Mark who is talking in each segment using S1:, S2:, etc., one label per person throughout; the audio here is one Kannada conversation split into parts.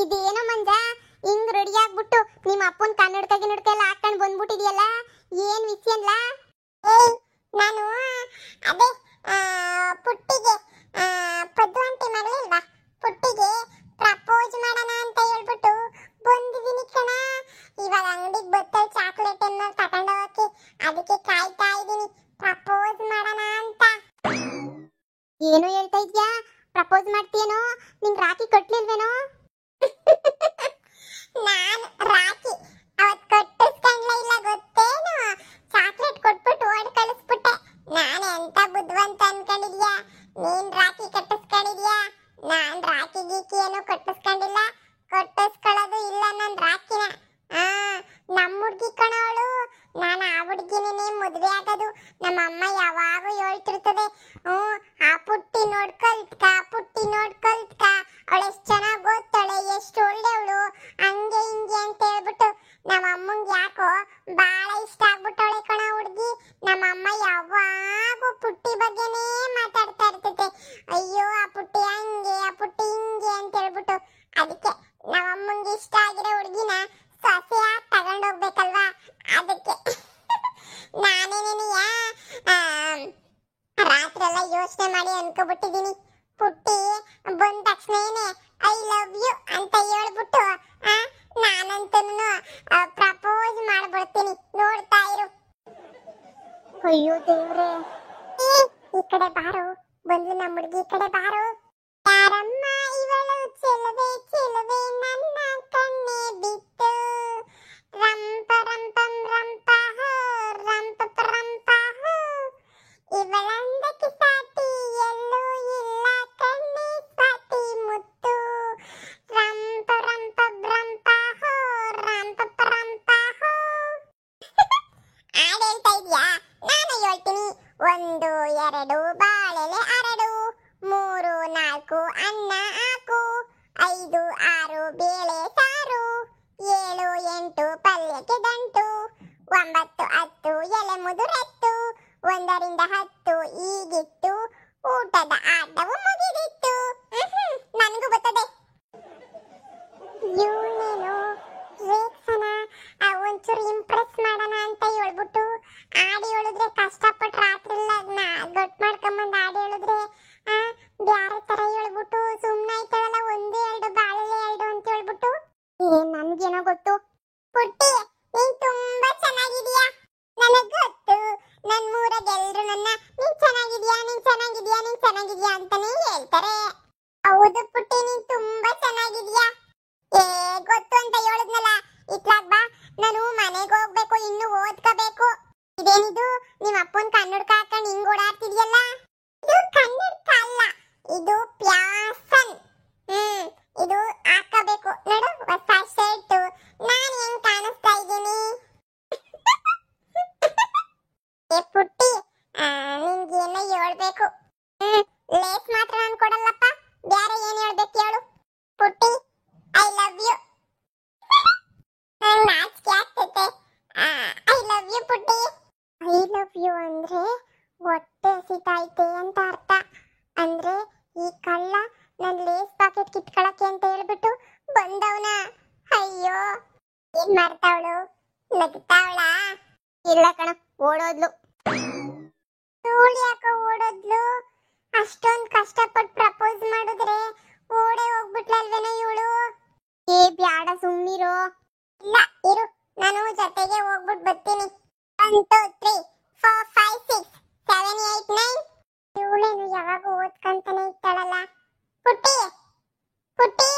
S1: ಇದೇನೋ ಮಂಜ ಹಿಂಗ್ ರೆಡಿ ಆಗ್ಬಿಟ್ಟು ನಿಮ್ಮ ಅಪ್ಪನ ಕನ್ನಡಕ ಎಲ್ಲ ಹಾಕೊಂಡು ಬಂದ್ಬಿಟ್ಟಿದ್ಯಲ್ಲ, ಏನ್ ವಿಷಯ ಅಲ್ಲ?
S2: ಏಯ್ ನಾನು ಅದೇ ಪುಟ್ಟಿಗೆ ಪದ್ದು ಆಂಟಿ ಮಗಳಿಲ್ವಾ ಪುಟ್ಟಿಗೆ ಪ್ರಪೋಸ್ ಮಾಡೋಣ ಅಂತ ಹೇಳ್ಬಿಟ್ಟು ಬಂದಿದ್ದೀನಿ ಕಣ. ಇವಾಗ ಅಂಗಡಿಗೆ ಬರ್ತಾಳೆ ಚಾಕ್ಲೇಟ್ ಅನ್ನ ತಗೊಂಡು ಹೋಗಕ್ಕೆ, ಅದಕ್ಕೆ ಕಾಯ್ತಾ ಇದ್ದೀನಿ ಪ್ರಪೋಸ್ ಮಾಡೋಣ ಅಂತ.
S1: ಏನೋ ಹೇಳ್ತಾ ಇದ್ಯಾ? ಪ್ರಪೋಸ್ ಮಾಡ್ತೀಯೇನೋ? ನಿಂಗ್ ರಾಖಿ ಕಟ್ಲಿಲ್ವೇನೋ?
S2: ನಾನು ರಾಖಿ ಅವತ್ ಕಟ್ಟಿಸ್ಕೊಂಡ್ಲ ಇಲ್ಲ ಗೊತ್ತೇನು? ಚಾಕ್ಲೇಟ್ ಕೊಟ್ಬಿಟ್ಟು ಓಡ್ ಕಳಿಸ್ಬಿಟ್ಟೆ. ನಾನು ಎಂತ ಬುದ್ಧಿವಂತ ಅನ್ಕೊಂಡಿದ್ಯಾ? ನೀನ್ ರಾಖಿ ಕಟ್ಟಿಸ್ಕೊಂಡಿದ್ಯಾ? ನಾನ್ ರಾಖಿ ಗೀಕಿ ಏನು ಕಟ್ಟಿಸ್ಕೊಂಡಿಲ್ಲ, ಕಟ್ಟಿಸ್ಕೊಳ್ಳೋದು ಇಲ್ಲ ನನ್ ರಾಖಿನ. ನಮ್ಮ ಹುಡ್ಗಿ ಕಣ ಅವಳು. ನಾನು ಆ ಹುಡ್ಗಿನೇ ಮದುವೆ ಆಗೋದು. ನಮ್ಮ ಅಮ್ಮ ಯಾವಾಗೂ ಹೇಳ್ತಿರ್ತದೆ, ಆ ಪುಟ್ಟಿ ನೋಡ್ ಕಲ್ತ್ಕ, ಪುಟ್ಟಿ ನೋಡ್ ಕಲ್ತ್ಕ, ಅವಳು ಎಷ್ಟು ಚೆನ್ನಾಗಿ ಓದ್ತಾಳೆ, ಎಷ್ಟು ಒಳ್ಳೆಯವಳು, ಹಂಗೆ ಹಿಂಗೆ ಅಂತ ಹೇಳ್ಬಿಟ್ಟು ನಮ್ಮ ಅಮ್ಮಂಗೆ ಯಾಕೋ ಬಾಳ ಇಷ್ಟ ಆಗ್ಬಿಟ್ಟವಳೆ ಕಣ ಹುಡ್ಗಿ. ನಮ್ಮ ಅಮ್ಮ ಯಾವಾಗೂ ಪುಟ್ಟಿ ಬಗ್ಗೆನೇ ಮಾತಾಡ್ತಾ ಇರ್ತೈತೆ. ಅಯ್ಯೋ ಆ ಪುಟ್ಟಿ ಹಂಗೆ, ಆ ಪುಟ್ಟಿ ಹಿಂಗೆ ಅಂತ ಹೇಳ್ಬಿಟ್ಟು. ಅದಕ್ಕೆ ನಮ್ಮ ಅಮ್ಮಂಗೆ ಇಷ್ಟ ಆಗಿರೋ ಹುಡ್ಗಿನ ಸೊಸೆಯಾಗಿ ತಗೊಂಡೋಗ್ಬೇಕಲ್ವಾ, ಅದಕ್ಕೆ ನಾನೇನೇನೆಯಾ ರಾತ್ರಿ ಎಲ್ಲ ಯೋಚನೆ ಮಾಡಿ ಅನ್ಕೋಬಿಟ್ಟಿದ್ದೀನಿ. ಪುಟ್ಟಿ ಬಂದ ತಕ್ಷಣನೇ ಐ ಲವ್ ಯು ಅಂತ ಹೇಳ್ಬಿಟ್ಟು ನಾನಂತೂ ಪ್ರಪೋಸ್ ಮಾಡ್ಬಿಡ್ತೀನಿ. ನೋಡ್ತಾ ಇರು.
S1: ಅಯ್ಯೋ ದೇವ್ರೆ,
S2: ಈ ಕಡೆ ಬಾರು, ಬಂದು ನಮ್ಮ ಹುಡುಗಿ ಈ ಕಡೆ ಬಾರು. ಯಾರಮ್ಮ ಇವಳು ಚೆಲುವೆ ಚೆಲುವೆ ನನ್ನ ಕಣ್ಣೆ ಬಿತ್ತು, ರಂಪ ರಂಪಂ ರಂಪ ರಂಪ ರಂಪ, ಇವಳಂದಕ್ಕೆ ಸಾಟಿ ಎಲ್ಲೂ ಇಲ್ಲ ಕಣ್ಣೆ ಸ್ವಾತಿ ಮುತ್ತು, ರಂಪ ರಂಪ ರಂಪ ರಂಪ ರಂಪ. ಹಾಡು ಹೇಳ್ತಾ ಇದ್ಯಾ? ನಾನು ಹೇಳ್ತೀನಿ. 1 2 ಬಾಳೆಲೆ ಅರಡು, 3 4 ಅನ್ನ ಹಾಕು, 5 6 ಬೇಳೆ ಸಾರು, 7 8 ಪಲ್ಯಕ್ಕೆ ದಂಟು, 9 10 ಎಲೆ ಮುದುರೆತ್ತು, 1 ರಿಂದ 10 ಈಗಿತ್ತು, ಊಟದ ಆಟವು ಮುಗಿದಿತ್ತು. ನನಗೂ ಬರ್ತದೆ. ಇವನೇನು ರೇಕ್ಸನ ಒಂಚೂರು ಇಂಪ್ರೆಸ್ ಮಾಡೋಣ ಅಂತ ಹೇಳ್ಬಿಟ್ಟು ಆಡಿ ಹೇಳಿದ್ರೆ, ಕಷ್ಟಪಟ್ಟು ರಾತ್ರಿ ಎಲ್ಲ ಗಟ್ ಮಾಡ್ಕೊಂಬಂದು ಆಡಿ ಹೇಳಿದ್ರೆ ಬ್ಯಾರೆ ತರ ಹೇಳ್ಬಿಟ್ಟು ಸುಮ್ಮನೆ ಆಯ್ತಾಳಲ್ಲ. 1 2 ಬಾಳೆಲೆ 2 ಅಂತ ಹೇಳ್ಬಿಟ್ಟು.
S1: ನನ್ಗೇನೋ ಗೊತ್ತು.
S2: ಪುಟ್ಟಿ ನೀನ್ ತುಂಬಾ ಚೆನ್ನಾಗಿದೀಯಾ, ನನಗ್ ಗೊತ್ತು. ನನ್ ಮೂರಾಗ ಎಲ್ರು ನನ್ನ ನೀನ್ ಚೆನ್ನಾಗಿದ್ಯಾ, ನೀನ್ ಚೆನ್ನಾಗಿದ್ಯಾ, ನೀನ್ ಚೆನ್ನಾಗಿದ್ಯಾ ಅಂತಾನೆ ಹೇಳ್ತಾರೆ. ಹೌದು ಪುಟ್ಟಿ, ನೀನ್ ತುಂಬಾ ಚೆನ್ನಾಗಿದ್ಯಾ. ಗೊತ್ತು ಅಂತ ಹೇಳಿದ್ನಲ್ಲ. ಇತ್ಲಾಗ್ ಬಾ, ನಾನು ಮನೆಗೆ ಹೋಗ್ಬೇಕು, ಇನ್ನು ಓದ್ಕೋಬೇಕು. ಇದೇನಿದು ನಿಮ್ಮ ಅಪ್ಪನ ಕನ್ನಡಕ ಹಾಕೊಂಡು ಹಿಂಗ್ ಓಡಾಡ್ತಿದ್ಯಲ್ಲ? ಇದು ಕನ್ನಡಕ ಅಲ್ಲ, ಇದು ಪ್ಯಾಸನ್. ಇದು ಹಾಕಬೇಕು ನೋಡು, ಹೊಸ ಶರ್ಟ್. ನಾನು ಹೆಂಗ್ ಕಾಣಿಸ್ತಾ ಇದ್ದೀನಿ? ಪುಟ್ಟಿ ನಿನ್ಗೇನೋ ಹೇಳ್ಬೇಕು. ಲೇಸ್ ಮಾತ್ರ ನಾನು ಕೊಡಲ್ಲಪ್ಪ, ಬೇರೆ ಏನ್ ಹೇಳ್ಬೇಕು ಹೇಳು. ಪುಟ್ಟಿ ಐ ಲವ್ ಯು. ನಂಗೆ ನಾಚಿಕೆ ಆಗ್ತೈತೆ. ಐ ಲವ್ ಯು ಪುಟ್ಟಿ. ಐ ಲವ್ ಯು ಅಂದ್ರೆ ಹೊಟ್ಟೆ ಹಸಿತೈತೆ ಅಂತ ಅರ್ಥ. ಅಂದ್ರೆ ಈ ಕಳ್ಳ ನನ್ ಲೇಸ್ ಪಾಕೆಟ್ ಕಿತ್ಕೊಳಕ್ಕೆ ಅಂತ ಹೇಳ್ಬಿಟ್ಟು ಬಂದವನ. ಅಯ್ಯೋ, ಏನ್ ಮಾಡ್ತಾವಳು? ನಗ್ತಾವಳ?
S1: ಇಲ್ಲ ಕಣ, ಓಡೋದ್ಲು.
S2: ಇವಳು ಯಾಕೋ ಓಡೋದ್ಲು? ಅಷ್ಟೊಂದು ಕಷ್ಟಪಟ್ಟು ಪ್ರಪೋಸ್ ಮಾಡಿದ್ರೆ ಓಡೇ ಹೋಗ್ಬಿಟ್ಲಲ್ವೇನೋ ಇವಳು?
S1: ಬ್ಯಾಡ ಸುಮ್ನಿರೋ.
S2: ಇಲ್ಲ ಇರು, ನಾನು ಜೊತೆಗೆ ಹೋಗ್ಬಿಟ್ಟು ಬರ್ತೀನಿ. 1 2 3 4 5 6 7 8 9. ಇವಳೇನು ಯಾವಾಗ ಓದ್ಕೊಂತಾನೆ ಇರ್ತಾಳಲ್ಲ. ಪುಟ್ಟಿ ಪುಟ್ಟಿ,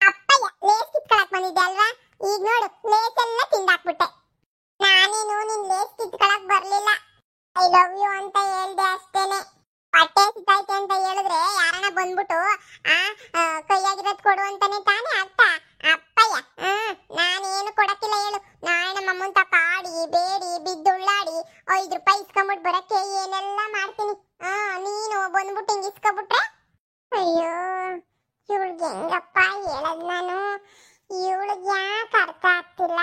S2: ಅಪ್ಪಯ್ಯ ಲೇಸ್ ಕಿತ್ಕೊಳಕ್ ಬಂದಿದ್ದೆ ಅಲ್ವಾ? ಈಗ ನೋಡು, ಲೇಸ್ ಎಲ್ಲ ತಿಂದಾಕ್ಬಿಟ್ಟೆ. ನಾನೇನು ನಿನ್ ಲೇಸ್ ಕಿತ್ಕೊಳಕ್ ಬರ್ಲಿಲ್ಲ, ಐ ಲವ್ ಯು ಅಂತ ಹೇಳ್ದೆ ಅಷ್ಟೇನೆ. ಹೊಟ್ಟೆ ಸಿತೈತೆ ಅಂತ ಹೇಳಿದ್ರೆ ಯಾರನ್ನ ಬಂದ್ಬಿಟ್ಟು ಕೈಯಾಗಿರೋದ್ ಕೊಡು ಅಂತಾನೆ ತಾನೇ ಅರ್ಥ. ಅಪ್ಪಯ್ಯ ನಾನೇನು ಕೊಡಕ್ಕಿಲ್ಲ ಹೇಳು. ನಾಳೆ ನಮ್ಮ ಅಮ್ಮನ್ ತಕ ಆಡಿ ಬೇಡಿ ಬಿದ್ದುಳ್ಳಾಡಿ 5 ರೂಪಾಯಿ ಇಸ್ಕೊಂಬಿಟ್ಟು ಬರಕ್ಕೆ ಏನೆಲ್ಲ ಮಾಡ್ತೀನಿ. ನೀನು ಬಂದ್ಬಿಟ್ಟು ಹಿಂಗ್ ಇಸ್ಕೊಬಿಟ್ರೆ ಅಯ್ಯೋ, ಇವಳಿಗೆ ಹೆಂಗಪ್ಪ ಹೇಳದ್ ನಾನು? ಇವಳಿಗೆ ಯಾಕೆ ಅರ್ಥ ಆಗ್ತಿಲ್ಲ?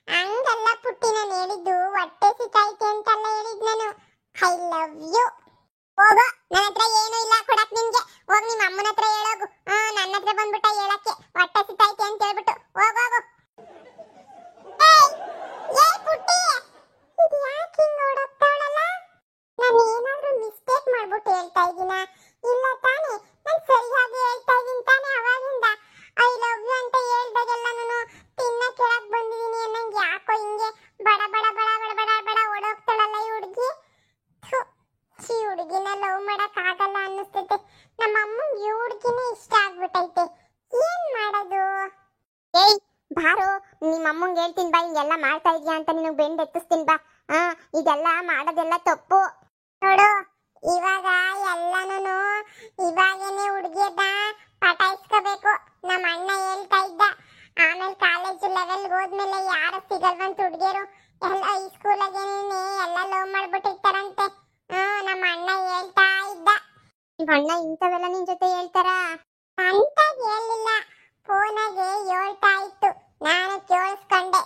S2: ಹಂಗೆಲ್ಲ ಪುಟ್ಟಿ ನಾನು ಹೇಳಿದ್ದು ಹೊಟ್ಟೆ ಸಿತೈತೆ ಅಂತೆಲ್ಲ ಹೇಳಿದ್ ನಾನು. I love you. ಹೋಗು, ನನ್ನ ಹತ್ರ ಏನೂ ಇಲ್ಲ ಕೊಡಕ್ ನಿನ್ಗೆ. ಹೋಗ್ ನಿಮ್ಮ ಅಮ್ಮನ ಹತ್ರ ಹೇಳೋಗು. ನನ್ನ ಹತ್ರ ಬಂದ್ಬಿಟ್ಟ ಹೇಳಕ್ಕೆ ಹೊಟ್ಟೆ ಸಿತೈತೆ ಅಂತ ಹೇಳ್ಬಿಟ್ಟು. ಹೋಗು. ಏಯ್ ಏಯ್ ಪುಟ್ಟಿ, ಇದು ಯಾಕೆ ಹಿಂಗ್ ಓಡೋಗ್ತಾವಳಲ್ಲ? ನಾನು ಏನಾದ್ರೂ ಮಿಸ್ಟೇಕ್ ಮಾಡ್ಬಿಟ್ಟು ಹೇಳ್ತಾ ಇದ್ದೀನಾ? ಇಲ್ಲ ತಾನೇ, ನಾನು ಸರಿಯಾಗಿ ಹೇಳ್ತಾ ಇದ್ದೀನಿ ತಾನೇ ಅವಾಗಿಂದ. ಐ ಲವ್ ಯು ಅಂತ ಹೇಳ್ದಾಗೆಲ್ಲ ನಾನು ತಿನ್ನ ಕೆಳಕ್ ಬಂದಿದ್ದೀನಿ ಅನ್ನಂಗೆ ಯಾಕೋ ಹಿಂಗೆ ಬಡ ಬಡ ಬಡ ಬಡ ಬಡ ಬಡ ಓಡೋಗ್ತಾಳಲ್ಲ ಈ ಹುಡುಗಿ. ಈ ಹುಡುಗಿನ ಲವ್ ಮಾಡಕ್ ಆಗಲ್ಲ ಅನ್ನಿಸ್ತೈತೆ. ನಮ್ಮ ಅಮ್ಮಂಗೆ ಈ ಹುಡುಗಿನೇ ಇಷ್ಟ ಆಗ್ಬಿಟ್ಟೈತೆ. ಏನ್ ಮಾಡೋದು?
S1: ಏಯ್ ಬಾರೋ, ನಿಮ್ಮ ಅಮ್ಮಂಗೆ ಹೇಳ್ತೀನಿ ಬಾ, ಹಿಂಗೆಲ್ಲ ಮಾಡ್ತಾ ಇದೀಯಾ ಅಂತ ನಿನಗೆ ಬೆಂಡ್ ಎತ್ತಿಸ್ತೀನಿ ಬಾ. ಇದೆಲ್ಲ ಮಾಡೋದೆಲ್ಲ ತಪ್ಪು
S2: ನೋಡು. ಇವಾಗ ಎಲ್ಲಾನು ಇವಾಗೇನೆ ಹುಡುಗಿಯದ ಪಟಾಯಿಸ್ಕೋಬೇಕು. ನಮ್ಮ ಅಣ್ಣ ಹೇಳ್ತಾ ಇದ್ದ, ಆಮೇಲೆ ಕಾಲೇಜ್ ಲೆವೆಲ್ ಹೋದ್ಮೇಲೆ ಯಾರು ಸಿಗಲ್ವಂತ ಹುಡುಗಿಯರು ಎಲ್ಲ ಈ ಸ್ಕೂಲಾಗೇನೆ ಎಲ್ಲ ಲವ್ ಮಾಡ್ಬಿಟ್ಟಿರ್ತಾರಂತೆ. ನಮ್ಮ ಅಣ್ಣ ಹೇಳ್ತಾ ಇದ್ದ.
S1: ನಿಮ್ಮ ಅಣ್ಣ ಇಂಥವೆಲ್ಲ ನಿನ್ ಜೊತೆ ಹೇಳ್ತಾರ?
S2: ಅಂತ ಹೇಳಿಲ್ಲ, ಫೋನಾಗೆ ಹೇಳ್ತಾ ಇತ್ತು, ನಾನು ಕೇಳಿಸ್ಕೊಂಡೆ.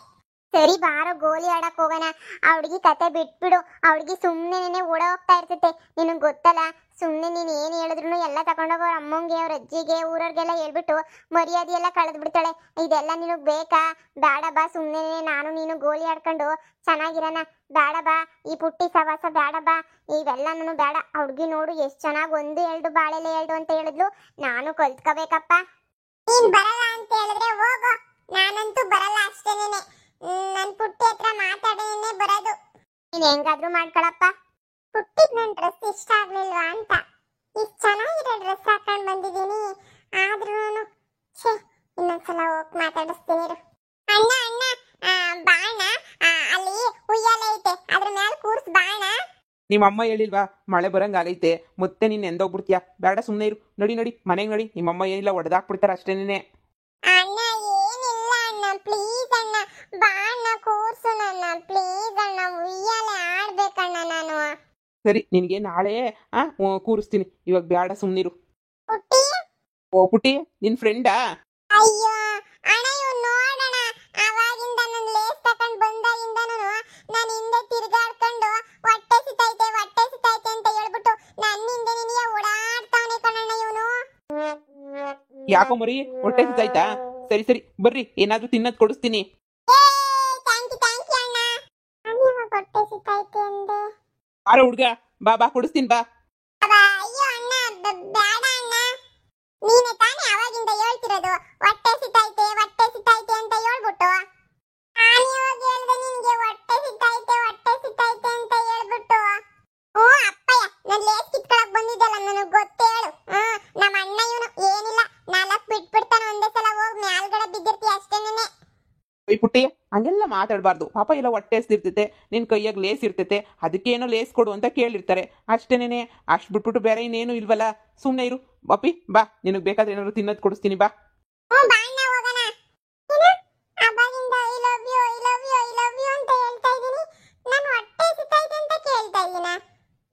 S1: ಸರಿ ಬಾರೋ, ಗೋಲಿ ಆಡಕ್ ಹೋಗೋಣ. ಆ ಹುಡುಗಿ ಕತೆ ಬಿಟ್ಬಿಡು. ಆ ಹುಡುಗಿ ಸುಮ್ಮನೆ ಓಡ ಹೋಗ್ತಾ ಇರ್ತೈತೆ, ನಿನಗೆ ಗೊತ್ತಲ್ಲ. ಸುಮ್ಮನೆ ನೀನು ಏನು ಹೇಳಿದ್ರು ಎಲ್ಲ ತಗೊಂಡೋಗೋ ಅವ್ರ ಅಮ್ಮಂಗೆ, ಅವ್ರ ಅಜ್ಜಿಗೆ, ಊರವ್ರಿಗೆಲ್ಲ ಹೇಳ್ಬಿಟ್ಟು ಮರ್ಯಾದೆ ಎಲ್ಲ ಕಳೆದು ಬಿಡ್ತಾಳೆ. ಇದೆಲ್ಲ ನಿನಗೆ ಬೇಕಾ? ಬೇಡ ಬಾ, ಸುಮ್ಮನೆ ನಾನು ನೀನು ಗೋಲಿ ಆಡ್ಕೊಂಡು ಚೆನ್ನಾಗಿರೋಣ. ಬೇಡ ಬಾ, ಈ ಪುಟ್ಟಿ ಸವಾಸ ಬೇಡ ಬಾ, ಇವೆಲ್ಲನೂ ಬೇಡ. ಆ ಹುಡುಗಿ ನೋಡು ಎಷ್ಟು ಚೆನ್ನಾಗಿ 1 2 ಬಾಳೆಲೆ 2 ಅಂತ ಹೇಳಿದ್ಲು. ನಾನು ಕಲ್ತ್ಕೋಬೇಕಪ್ಪ.
S2: ನೀನ್ ಬರಲ್ಲ ಅಂತ ಹೇಳಿದ್ರೆ ಹೋಗೋ, ನಾನಂತೂ ಬರಲ್ಲ ಅಷ್ಟೇನೆ. ನನ್ ಪುಟ್ಟಿ ಹತ್ರ ಮಾತಾಡೇನೆ ಬರೋದು.
S1: ನೀನು ಹೆಂಗಾದ್ರೂ ಮಾಡ್ಕೊಳಪ್ಪ.
S2: ಪುಟ್ಟಿಗ್ ನನ್ ಡ್ರೆಸ್ ಇಷ್ಟ ಆಗ್ಲಿಲ್ವಾ ಅಂತ ಇಷ್ಟು ಚೆನ್ನಾಗಿರೋ ಡ್ರೆಸ್ ಹಾಕೊಂಡ್ ಬಂದಿದ್ದೀನಿ. ಆದ್ರೂ ಇನ್ನೊಂದ್ಸಲ ಹೋಗಿ ಮಾತಾಡಿಸ್ತೀನಿ ಇರು. ಅಣ್ಣ ಬಾಣ, ಅಲ್ಲಿ ಉಯ್ಯಾಲೆ ಐತೆ, ಅದ್ರ ಮೇಲೆ ಕೂರ್ಸ್ ಬಾಣ.
S3: ನಿಮ್ಮ ಅಮ್ಮ ಹೇಳಿಲ್ವಾ ಮಳೆ ಬರಂಗ ಆಗೈತೆ, ಮತ್ತೆ ನೀನು ಎಂದೋಗ್ಬಿಡ್ತೀಯಾ? ಬೇಡ ಸುಮ್ಮನೆ ಇರು. ನಡಿ ಮನೆಗೆ ನಡಿ. ನಿಮ್ಮಮ್ಮ ಏನಿಲ್ಲ ಹೊಡೆದಾಕ್ಬಿಡ್ತಾರೆ ಅಷ್ಟೇನೆ.
S2: ಅಣ್ಣ ಏನಿಲ್ಲ ಅಣ್ಣ, ಪ್ಲೀಸ್ ಅಣ್ಣ ಬಾಣ ಕೂರ್ಸು ನನ್ನ, ಪ್ಲೀಸ್ ಅಣ್ಣ. ಉಯ್ಯಾಲೆ ಆಡ್ಬೇಕಣ್ಣ ನಾನು.
S3: ಸರಿ, ನಿನಗೆ ನಾಳೆ ಕೂರಿಸ್ತೀನಿ. ಇವಾಗ ಬೇಡ ಸುಮ್ಮನಿರು.
S2: ಪುಟ್ಟಿ,
S3: ಓ ಪುಟ್ಟಿ, ನಿನ್ ಫ್ರೆಂಡಾ?
S2: ಅಯ್ಯೋ ಅಣ್ಣ, ಇವ್ ನೋಡೋಣ. ಅವಾಗಿಂದ ನಾನು ಲೇಸ್ ತಕೊಂಡ್ ಬಂದಾಗಿಂದನು ನಾನು ಹಿಂದೆ ತಿರ್ಗಾಡ್ಕೊಂಡು ಹೊಟ್ಟೆ ಸಿತೈತೆ ಅಂತ ಹೇಳ್ಬಿಟ್ಟು ನನ್ನ ಹಿಂದೆ ನಿನಗೆ ಓಡಾಡ್ತಾವನೆ ಕಣಣ್ಣ ಇವನು.
S3: ಯಾಕೋ ಮರಿ, ಹೊಟ್ಟೆ ಸಿತಾಯ್ತಾ? ಸರಿ ಬರ್ರಿ, ಏನಾದ್ರೂ ತಿನ್ನೋದ್ ಕೊಡಿಸ್ತೀನಿ.
S2: ಥ್ಯಾಂಕ್ ಯು ಅಣ್ಣ. ನಾನು ಇವಾಗ ಹೊಟ್ಟೆ ಸಿತೈತೆ ಅಂದೆ.
S3: ಆರೋ ಹುಡ್ಗ, ಬಾ ಕೊಡಿಸ್ತೀನಿ ಬಾ.
S2: ಅಯ್ಯೋ ಅಣ್ಣ, ಬೇಡ ಅಣ್ಣ. ನೀನೆ ತಾನೇ ಅವಾಗಿಂದ ಹೇಳ್ತಿರೋದು ಹೊಟ್ಟೆ ಸಿತೈತೆ ಅಂತ ಹೇಳ್ಬಿಟ್ಟು. ನಾನು ಇವಾಗ ಹೇಳ್ದೆ ನಿನ್ಗೆ ಹೊಟ್ಟೆ ಸಿತೈತೆ ಅಂತ ಹೇಳ್ಬಿಟ್ಟು. ಓ ಅಪ್ಪಯ್ಯ, ನಾನು ಲೇಸ್ ಕಿತ್ಕೊಳಕ್ ಬಂದಿದ್ದಲ್ಲ, ನನಗೆ ಗೊತ್ತೇಳು. ನಮ್ಮ ಅಣ್ಣ ಇವನು ಏನಿಲ್ಲ, 4 ಬಿಟ್ಬಿಡ್ತಾನೆ ಒಂದೇ ಸಲ. ಹೋಗಿ ಮ್ಯಾಲ್ಗಡೆ ಬಿದ್ದಿರ್ತೀಯ ಅಷ್ಟೇನೆ.
S3: ಈ ಪುಟ್ಟಿ, ಹಂಗೆಲ್ಲ ಮಾತಾಡಬಾರ್ದು. ಪಾಪ ಎಲ್ಲ ಹೊಟ್ಟೆ ಹಸ್ದಿರ್ತೈತೆ, ನಿನ್ ಕೈಯಾಗ ಲೇಸ್ ಇರ್ತೈತೆ, ಅದಕ್ಕೇನೋ ಲೇಸ್ ಕೊಡು ಅಂತ ಕೇಳಿರ್ತಾರೆ ಅಷ್ಟೇನೆ. ಅಷ್ಟು ಬಿಟ್ಬಿಟ್ಟು ಬೇರೆ ಇನ್ನೇನು ಇಲ್ವಲ್ಲ, ಸುಮ್ಮನೆ ಇರು. ಅಪ್ಪಿ ಬಾ, ನಿನಗೆ ಬೇಕಾದ್ರೆ ಏನಾದ್ರು ತಿನ್ನೋದು ಕೊಡಿಸ್ತೀನಿ ಬಾ.
S2: ಬಾಣ್ಣ ಹೋಗೋಣ. ಏನು ಅವಾಗಿಂದ ಐ ಲವ್ ಯು ಅಂತ ಹೇಳ್ತಾ ಇದ್ದೀನಿ, ನಾನು ಹೊಟ್ಟೆ ಸಿತೈತೆ ಅಂತ ಕೇಳ್ತಾ ಇದ್ದೀನ.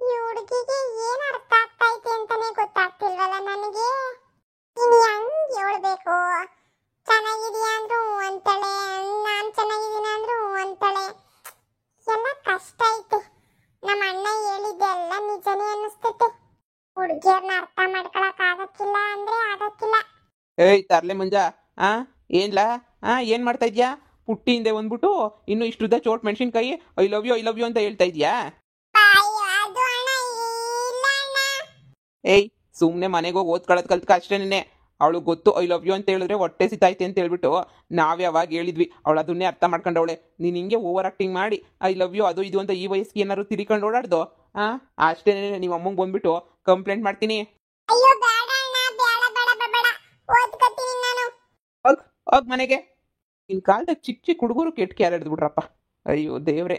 S2: ಈ ಹುಡುಗಿಗೆ ಏನು ಅರ್ಥ ಆಗ್ತೈತೆ ಅಂತಾನೆ ಗೊತ್ತಾಗ್ತಿಲ್ವಲ್ಲ ನನಗೆ. ಇನ್ನು ಹೆಂಗ್ ಹೇಳ್ಬೇಕು? ಚೆನ್ನಾಗಿದೆಯಾ ಅಂದ್ರೂ ಅಂತಾಳೆ, ನಾನು ಚೆನ್ನಾಗಿದ್ದೀನಿ ಅಂದ್ರೂ ಅಂತಾಳೆ. ಎಲ್ಲ ಕಷ್ಟ ಐತೆ. ನಮ್ಮ ಅಣ್ಣ ಹೇಳಿದ್ದೆಲ್ಲ ನಿಜನೇ ಅನ್ನಿಸ್ತೈತೆ. ಹುಡುಗಿಯರ್ನ ಅರ್ಥ ಮಾಡ್ಕೊಳಕ್ ಆಗಕ್ಕಿಲ್ಲ ಅಂದ್ರೆ ಆಗಕ್ಕಿಲ್ಲ.
S3: ಏಯ್ ತರ್ಲೆ ಮಂಜ, ಏನ್ಲಾ ಏನ್ ಮಾಡ್ತಾ ಇದ್ಯಾ? ಪುಟ್ಟಿ ಹಿಂದೆ ಬಂದ್ಬಿಟ್ಟು ಇನ್ನು ಇಷ್ಟುದ್ದ ಚೋಟ್ ಮೆಣಸಿನ್ಕಾಯಿ ಐ ಲವ್ ಯು ಅಂತ ಹೇಳ್ತಾ ಇದ್ಯಾ?
S2: ಅಯ್ಯೋ ಅದು ಅಣ್ಣ, ಇಲ್ಲ ಅಣ್ಣ.
S3: ಏಯ್ ಸುಮ್ಮನೆ ಮನೆಗೆ ಹೋಗಿ ಓದ್ಕೊಳ್ಳೋದು ಕಲ್ತ್ಕ ಅಷ್ಟೇನೆ. ಅವಳು ಗೊತ್ತು ಐ ಲವ್ ಯು ಅಂತ ಹೇಳಿದ್ರೆ ಹೊಟ್ಟೆ ಸಿತಾಯ್ತೆ ಅಂತ ಹೇಳ್ಬಿಟ್ಟು ನಾವು ಯಾವಾಗ ಹೇಳಿದ್ವಿ, ಅವಳು ಅದನ್ನೇ ಅರ್ಥ ಮಾಡ್ಕೊಂಡವಳೆ. ನೀನು ಹಿಂಗೆ ಓವರ್ ಆಕ್ಟಿಂಗ್ ಮಾಡಿ ಐ ಲವ್ ಯು ಅದು ಇದು ಅಂತ ಈ ವಯಸ್ಸಿಗೆ ಏನಾದ್ರು ತಿರ್ಕೊಂಡು ಓಡಾಡ್ದು ಅಷ್ಟೇನೆ. ನಿಮ್ಮ ಅಮ್ಮಂಗೆ ಬಂದ್ಬಿಟ್ಟು ಕಂಪ್ಲೇಂಟ್ ಮಾಡ್ತೀನಿ.
S2: ಅಯ್ಯೋ ಬೇಡ ಅಣ್ಣ, ಬೇಡ ಓದ್ಕತ್ತೀನಿ ನಾನು.
S3: ಹೋಗ್ ಮನೆಗೆ. ನಿನ್ ಕಾಲದಾಗ ಚಿಕ್ಕ ಹುಡುಗರು ಕೆಟ್ಟ ಕ್ಯಾರ ಹಿಡಿದ್ಬಿಟ್ರಪ್ಪ. ಅಯ್ಯೋ ದೇವ್ರೆ.